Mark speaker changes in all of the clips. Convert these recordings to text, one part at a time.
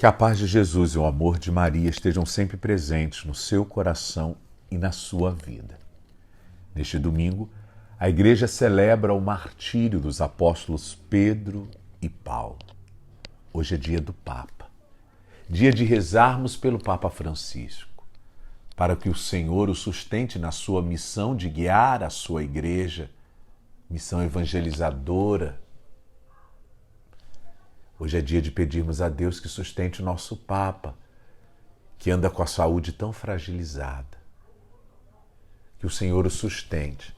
Speaker 1: Que a paz de Jesus e o amor de Maria estejam sempre presentes no seu coração e na sua vida. Neste domingo, a Igreja celebra o martírio dos apóstolos Pedro e Paulo. Hoje é dia do Papa, dia de rezarmos pelo Papa Francisco, para que o Senhor o sustente na sua missão de guiar a sua Igreja, missão evangelizadora. Hoje é dia de pedirmos a Deus que sustente o nosso Papa, que anda com a saúde tão fragilizada. Que o Senhor o sustente,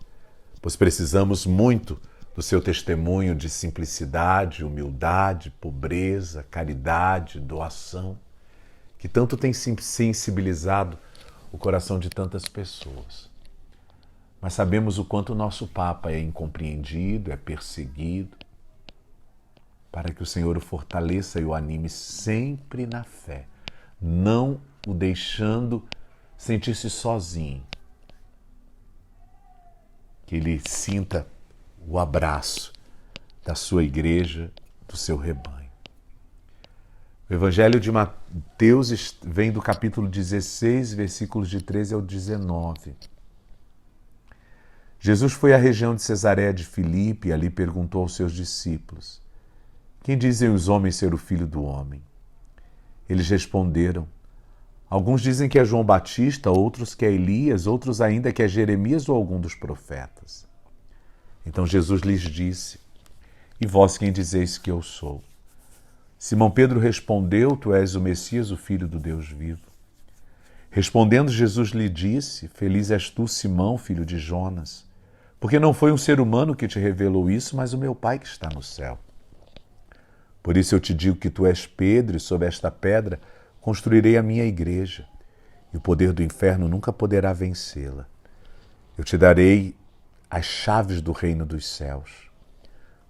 Speaker 1: pois precisamos muito do seu testemunho de simplicidade, humildade, pobreza, caridade, doação, que tanto tem sensibilizado o coração de tantas pessoas. Mas sabemos o quanto o nosso Papa é incompreendido, é perseguido, para que o Senhor o fortaleça e o anime sempre na fé, não o deixando sentir-se sozinho. Que ele sinta o abraço da sua igreja, do seu rebanho. O Evangelho de Mateus vem do capítulo 16, versículos de 13 ao 19. Jesus foi à região de Cesareia de Filipe e ali perguntou aos seus discípulos: quem dizem os homens ser o Filho do Homem? Eles responderam: alguns dizem que é João Batista, outros que é Elias, outros ainda que é Jeremias ou algum dos profetas. Então Jesus lhes disse: e vós quem dizeis que eu sou? Simão Pedro respondeu: tu és o Messias, o Filho do Deus vivo. Respondendo, Jesus lhe disse: feliz és tu, Simão, filho de Jonas, porque não foi um ser humano que te revelou isso, mas o meu Pai que está no céu. Por isso eu te digo que tu és Pedro, e sobre esta pedra construirei a minha igreja, e o poder do inferno nunca poderá vencê-la. Eu te darei as chaves do reino dos céus.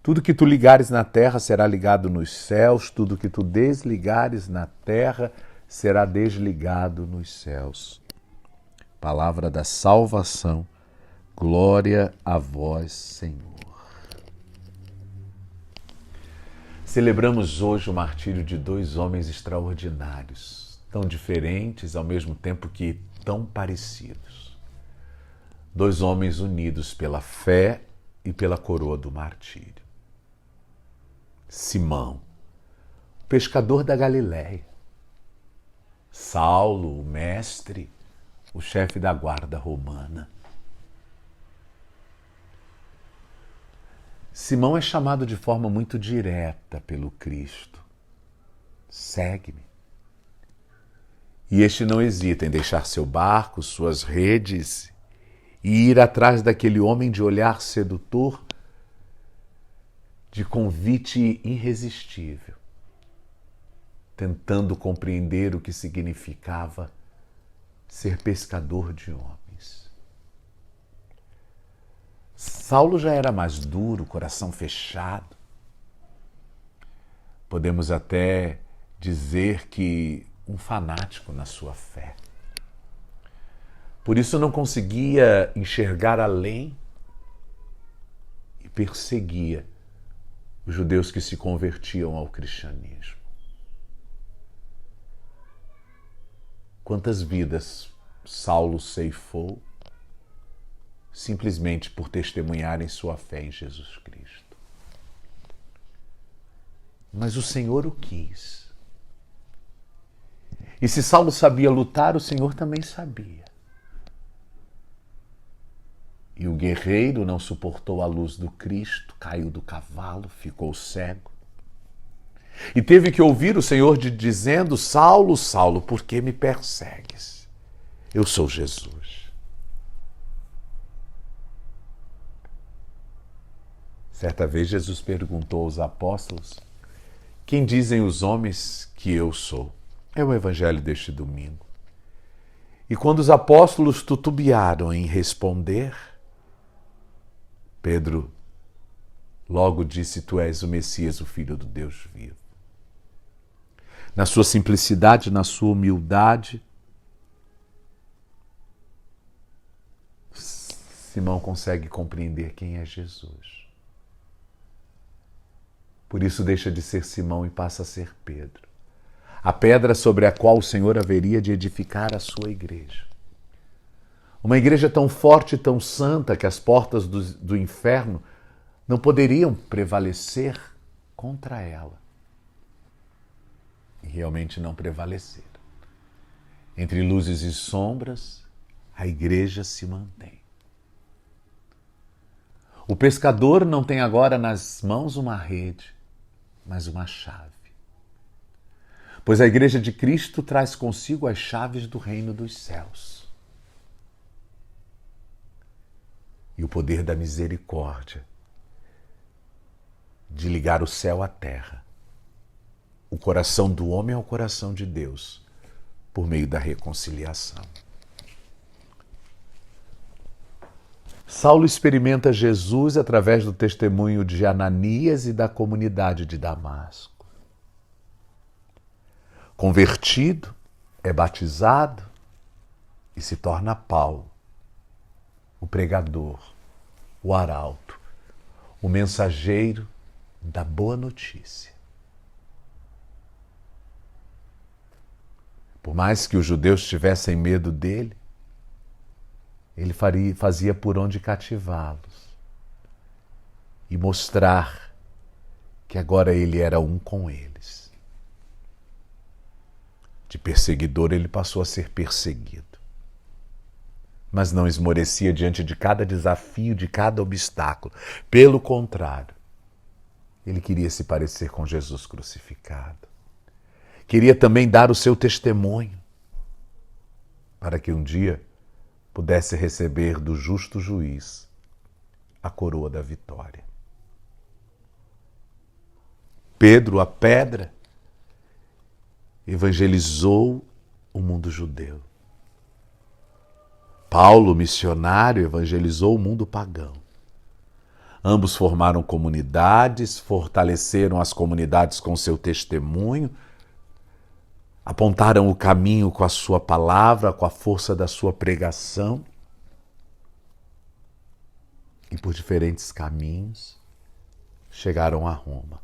Speaker 1: Tudo que tu ligares na terra será ligado nos céus, tudo que tu desligares na terra será desligado nos céus. Palavra da salvação, glória a vós, Senhor. Celebramos hoje o martírio de dois homens extraordinários, tão diferentes ao mesmo tempo que tão parecidos. Dois homens unidos pela fé e pela coroa do martírio. Simão, o pescador da Galileia. Saulo, o mestre, o chefe da guarda romana. Simão é chamado de forma muito direta pelo Cristo: segue-me. E este não hesita em deixar seu barco, suas redes e ir atrás daquele homem de olhar sedutor, de convite irresistível, tentando compreender o que significava ser pescador de homens. Saulo já era mais duro, coração fechado. Podemos até dizer que um fanático na sua fé. Por isso não conseguia enxergar além e perseguia os judeus que se convertiam ao cristianismo. Quantas vidas Saulo ceifou simplesmente por testemunharem sua fé em Jesus Cristo. Mas o Senhor o quis. E se Saulo sabia lutar, o Senhor também sabia. E o guerreiro não suportou a luz do Cristo, caiu do cavalo, ficou cego. E teve que ouvir o Senhor dizendo: Saulo, Saulo, por que me persegues? Eu sou Jesus. Certa vez Jesus perguntou aos apóstolos: quem dizem os homens que eu sou? É o evangelho deste domingo. E quando os apóstolos titubearam em responder, Pedro logo disse: tu és o Messias, o Filho do Deus vivo. Na sua simplicidade, na sua humildade, Simão consegue compreender quem é Jesus. Por isso deixa de ser Simão e passa a ser Pedro. a pedra sobre a qual o Senhor haveria de edificar a sua igreja. Uma igreja tão forte e tão santa que as portas do inferno não poderiam prevalecer contra ela. E realmente não prevaleceram. Entre luzes e sombras, a igreja se mantém. O pescador não tem agora nas mãos uma rede, mas uma chave. Pois a igreja de Cristo traz consigo as chaves do reino dos céus. E o poder da misericórdia de ligar o céu à terra, o coração do homem ao coração de Deus, por meio da reconciliação. Saulo experimenta Jesus através do testemunho de Ananias e da comunidade de Damasco. Convertido, é batizado e se torna Paulo, o pregador, o arauto, o mensageiro da boa notícia. Por mais que os judeus tivessem medo dele, ele fazia por onde cativá-los e mostrar que agora ele era um com eles. De perseguidor ele passou a ser perseguido, mas não esmorecia diante de cada desafio, de cada obstáculo. Pelo contrário, ele queria se parecer com Jesus crucificado. Queria também dar o seu testemunho, para que um dia pudesse receber do justo juiz a coroa da vitória. Pedro, a pedra, evangelizou o mundo judeu. Paulo, missionário, evangelizou o mundo pagão. Ambos formaram comunidades, fortaleceram as comunidades com seu testemunho, apontaram o caminho com a sua palavra, com a força da sua pregação. E por diferentes caminhos chegaram a Roma.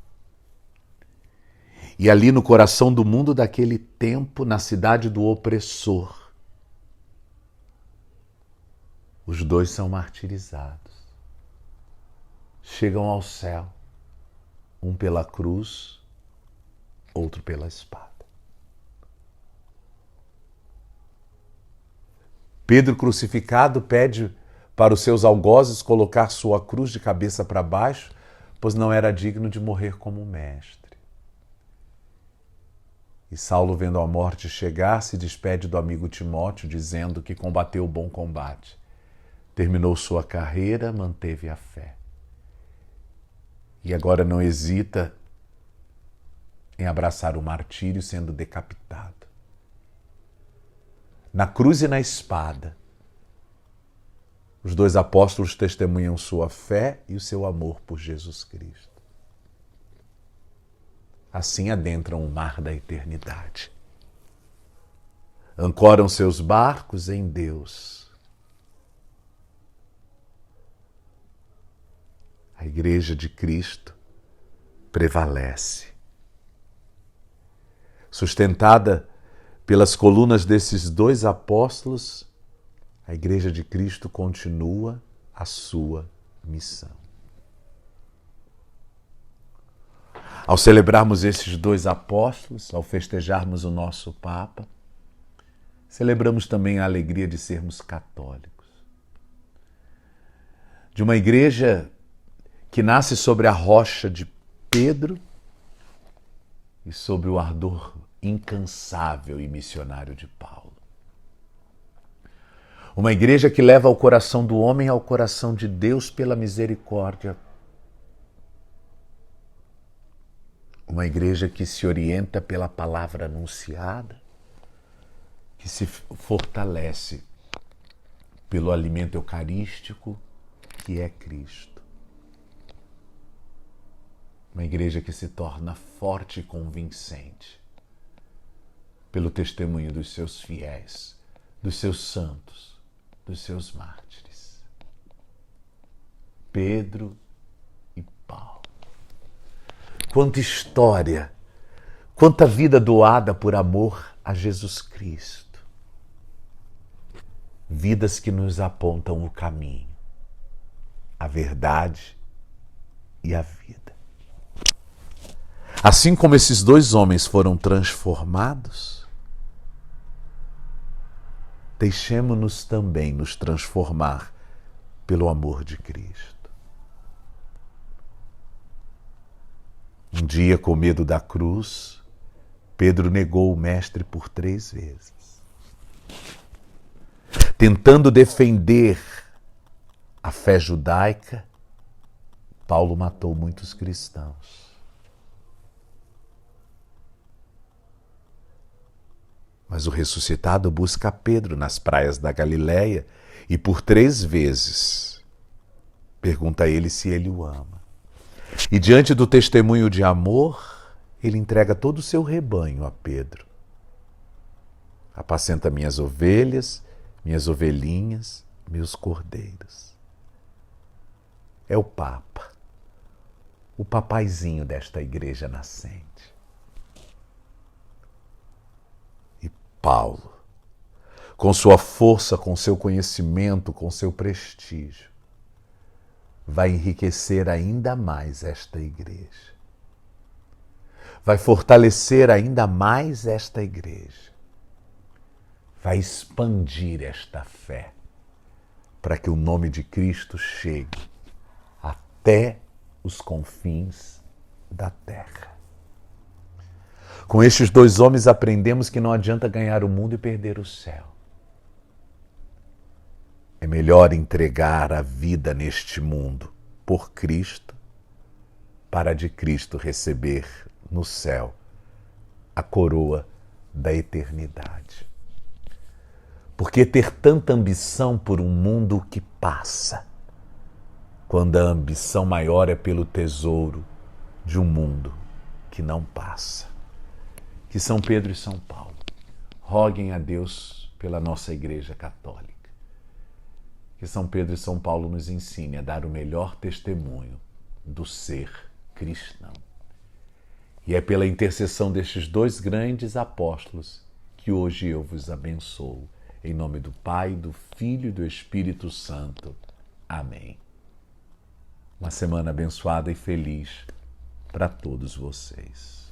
Speaker 1: E ali no coração do mundo daquele tempo, na cidade do opressor, os dois são martirizados. Chegam ao céu, um pela cruz, outro pela espada. Pedro, crucificado, pede para os seus algozes colocar sua cruz de cabeça para baixo, pois não era digno de morrer como mestre. E Saulo, vendo a morte chegar, se despede do amigo Timóteo, dizendo que combateu o bom combate. Terminou sua carreira, manteve a fé. E agora não hesita em abraçar o martírio, sendo decapitado. Na cruz e na espada, os dois apóstolos testemunham sua fé e o seu amor por Jesus Cristo. Assim adentram o mar da eternidade. Ancoram seus barcos em Deus. A Igreja de Cristo prevalece. Sustentada pelas colunas desses dois apóstolos, a Igreja de Cristo continua a sua missão. Ao celebrarmos esses dois apóstolos, ao festejarmos o nosso Papa, celebramos também a alegria de sermos católicos. De uma igreja que nasce sobre a rocha de Pedro e sobre o ardor incansável e missionário de Paulo. Uma igreja que leva o coração do homem ao coração de Deus pela misericórdia. Uma igreja que se orienta pela palavra anunciada, que se fortalece pelo alimento eucarístico, que é Cristo. Uma igreja que se torna forte e convincente pelo testemunho dos seus fiéis, dos seus santos, dos seus mártires. Pedro e Paulo. Quanta história, Quanta vida doada por amor a Jesus Cristo. Vidas que nos apontam o caminho, a verdade e a vida. Assim como esses dois homens foram transformados, deixemo-nos também nos transformar pelo amor de Cristo. Um dia, com medo da cruz, Pedro negou o Mestre por 3 vezes. Tentando defender a fé judaica, Paulo matou muitos cristãos. Mas o ressuscitado busca Pedro nas praias da Galileia e por 3 vezes pergunta a ele se ele o ama. E diante do testemunho de amor, ele entrega todo o seu rebanho a Pedro. Apacenta minhas ovelhas, minhas ovelhinhas, meus cordeiros. É o Papa, o papaizinho desta igreja nascente. E Paulo, com sua força, com seu conhecimento, com seu prestígio, vai enriquecer ainda mais esta igreja. Vai fortalecer ainda mais esta igreja. Vai expandir esta fé para que o nome de Cristo chegue até os confins da terra. Com estes 2 homens aprendemos que não adianta ganhar o mundo e perder o céu. É melhor entregar a vida neste mundo por Cristo, para de Cristo receber no céu a coroa da eternidade. Porque ter tanta ambição por um mundo que passa, quando a ambição maior é pelo tesouro de um mundo que não passa. Que São Pedro e São Paulo roguem a Deus pela nossa Igreja Católica. Que São Pedro e São Paulo nos ensine a dar o melhor testemunho do ser cristão. E é pela intercessão destes 2 grandes apóstolos que hoje eu vos abençoo. Em nome do Pai, do Filho e do Espírito Santo. Amém. Uma semana abençoada e feliz para todos vocês.